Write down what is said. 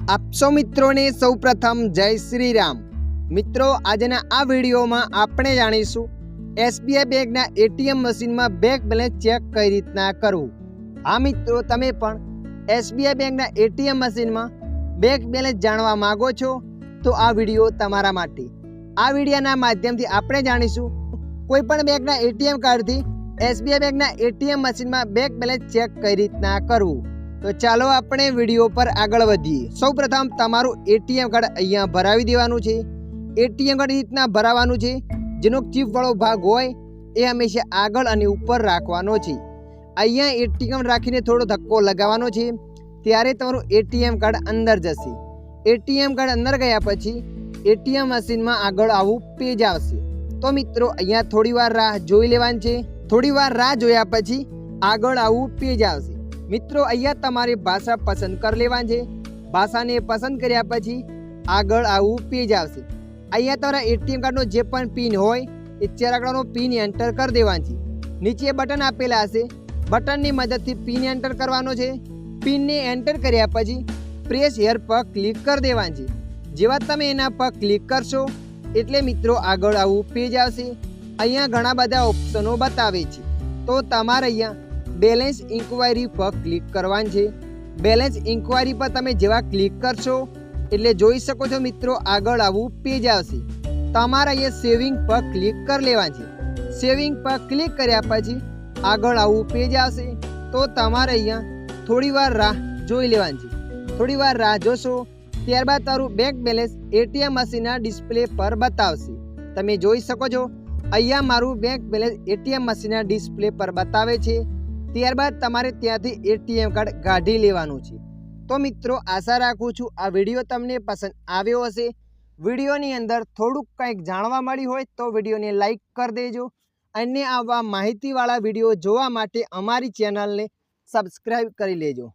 आप सौ मित्रों ने सौ प्रथम जय श्री राम। मित्रों आजना आ वीडियो में आपणे जाणीशुं एसबीआई बैंक एटीएम मशीन में बैंक बेलेंस चेक कई रीतना करवुं। हाँ मित्रों, तमे पण एसबीआई बैंक एटीएम मशीन में बैंक बेलेंस जाणवा मांगो छो तो आ वीडियो तमारा माटे। आ वीडियोना माध्यमथी आपणे जाणीशुं कोईपण बेंकना एटीएम कार्डथी एसबीआई बैंक एटीएम मशीन में बैंक बेलेंस चेक कई रीतना करवुं। तो चलो अपने वीडियो पर आगळ वधीए। सौ प्रथम तमारू एटीएम कार्ड अहींया भरावी देवानुं छे। एटीएम कार्ड रीतना भरावानुं छे, जेनो चीप वाळो भाग होय ए हमेशा आगळ अने उपर राखवानो छे। अहींया एटीएम राखीने थोड़ो धक्को लगावવાનો छे, त्यारे तमारुं एटीएम कार्ड अंदर जशे। एटीएम कार्ड अंदर गया पछी एटीएम मशीन में आगळ आवुं पेज आवशे। तो मित्रों अहींया थोड़ीवार राह जोई लेवानी छे। थोड़ीवार राह जोया पछी आगळ आवुं पेज आवशे। मित्रों अहींया तमारे भाषा पसंद कर लेवानी छे। भाषा ने पसंद कर्या पछी आगळ आवुं पेज आवशे। अहींया तमारा एटीएम कार्ड नो जे पण पिन होय ए 4 आंकड़ानो पिन एंटर कर देवानी छे। नीचे बटन आपेला हशे, बटन नी मददथी पिन एंटर करवानो छे। पिन ने एंटर कर्या पछी प्रेस हियर पर क्लिक कर देवानी छे। जेवा तमे एना पर क्लिक करशो एटले मित्रों आगळ आवुं पेज आवशे। अहींया घणा बधा ऑप्शनो बतावे छे, तो तमारे अहींया बेलेंस इंक्वायरी पर क्लिक करवानी छे। बेलेंस इंक्वायरी पर तमे जेवा क्लिक करशो एटले जोई शको छो मित्रों आगळ आवुं पेज आवशे। तमारे अहींया सेविंग पर क्लिक कर लेवानी छे। सेविंग पर क्लिक कर्या पछी आगळ आवुं पेज आवशे। तो तमारे अहींया थोड़ीवार राह जोई लेवानी छे। थोड़ीवार राह जोशो त्यारबाद तारुं बैंक बेलेंस एटीएम मशीनना डिस्प्ले पर बतावशे। तमे जोई शको छो अहींया मारुं बैंक बेलेंस एटीएम मशीनना डिस्प्ले पर बतावे छे। त्यारबाद तमारे त्यांथी एटीएम कार्ड काढी लेवानुं छे। तो मित्रों आशा राखुं छुं आ विडियो तमने पसंद आव्यो हशे। विडियोनी अंदर थोड़ुंक कंईक जाणवा मळ्युं होय तो विडियोने लाइक कर देजो अने आवा माहितीवाळा विडियो जोवा माटे अमारी चेनलने सब्सक्राइब करी लेजो।